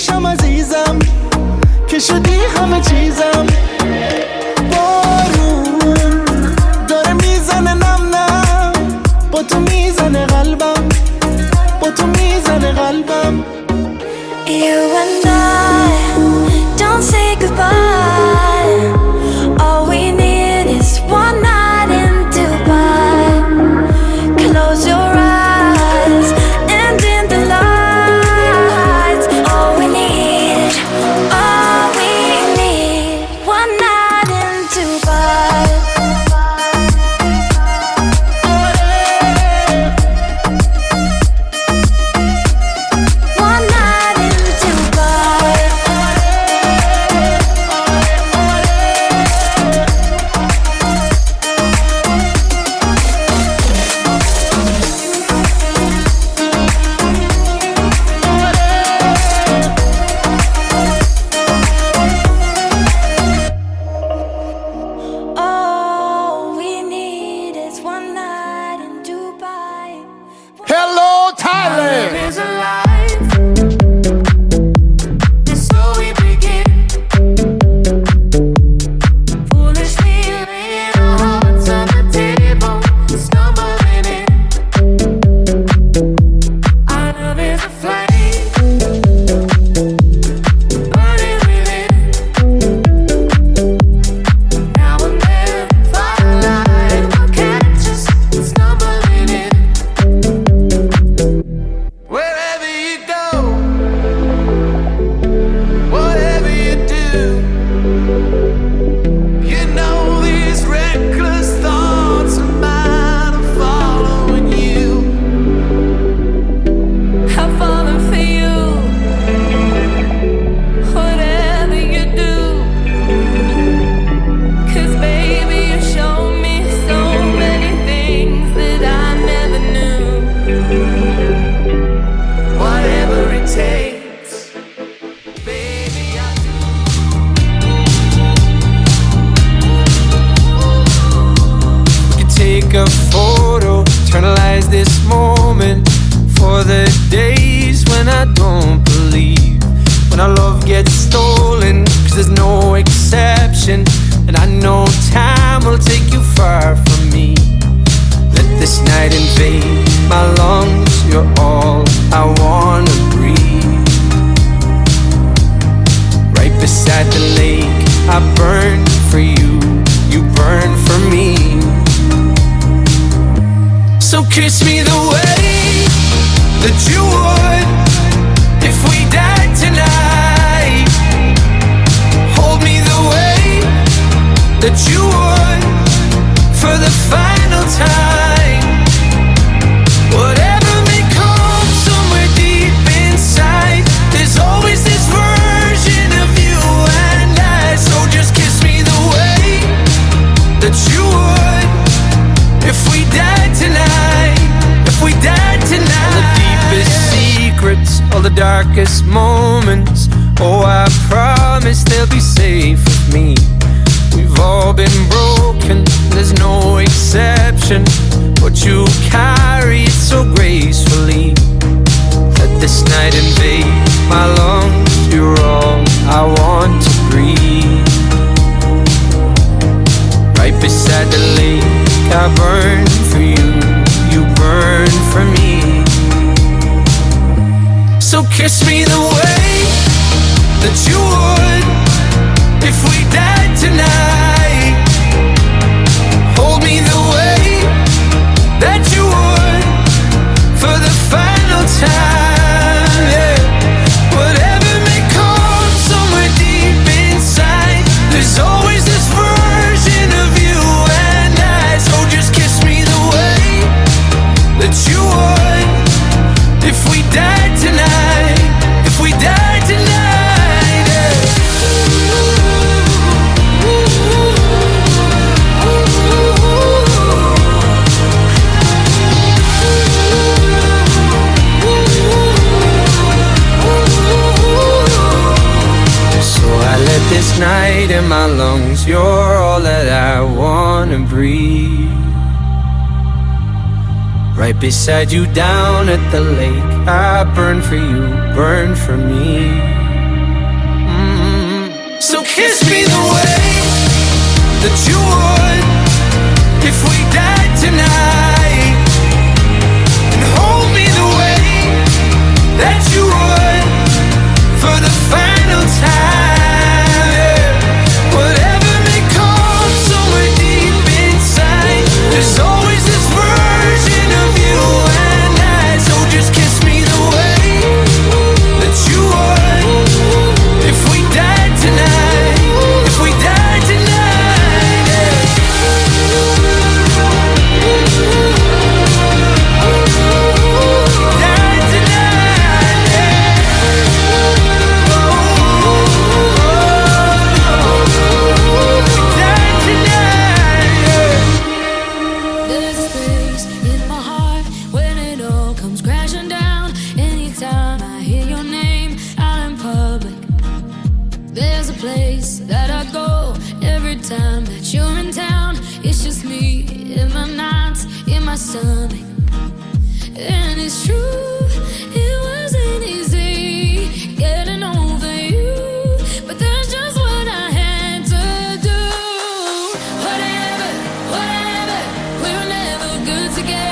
پیشم عزیزم که شدی همه چیزم بارون داره میزنه نم نم با تو میزنه قلبم با تو میزنه قلبم You and I don't say goodbye. All we need is one night in Dubai. Close your eyes and dim the lights. All we need one night in Dubai. One night in Dubai. All we need is one night in Dubai. Hello, Thailand. Is alive. And so we begin. Foolishly laying our hearts on the table, stumbling in. Our love is a flame, burning within. Now and then, firelight will catch us, stumbling in. Wherever you go, whatever you do, you know these reckless thoughts of mine are following you. I've fallen for you, whatever you do. 'Cause baby, you show me so many things that I never knew. Whatever it takes, baby, I'll do. You take a photo, eternalize this moment for the days when I don't believe, when our love gets stolen, 'cause there's no exception, and I know time will take you far from me. Let this night invade my lungs, you're all I wanna breathe. Right beside the lake, I burn for you, you burn for me. So kiss me the way that you would if we died tonight. Hold me the way that you would for the final time. Whatever may come somewhere deep inside, there's always this version of you and I. So just kiss me the way that you would if we died tonight. If we died tonight. All the deepest secrets, all the darkest moments, oh, I promise they'll be safe with me. We've all been broken, there's no exception, but you carry it so gracefully. Let this night invade my lungs, you're all I want to breathe. Right beside the lake, I burn for you, you burn for me. So kiss me the way that you would if we died tonight. Hold me the way that you would for the final time. Yeah. Whatever may come somewhere deep inside, there's always this version of you and I. So just kiss me the way that you would if we died tonight. If we died tonight. Yeah. So I let this night in my lungs, you're all that I wanna breathe. Right beside you down at the lake, I burn for you, burn for me. So kiss me the way that you would if we died tonight, and hold me the way that you would for the final time. Whatever may come somewhere deep inside, there's always this version of you and I. So just kiss me the way that you would if we died tonight, if we died tonight, yeah. Died tonight, yeah. Died tonight, yeah. There's a space in my heart when it all comes crashing down. Anytime I hear your name out in public, there's a place that I go every time that you're in town. It's just me in my nights, in my stomach. And it's true, it wasn't easy getting over you, but that's just what I had to do. Whatever, we were never good together.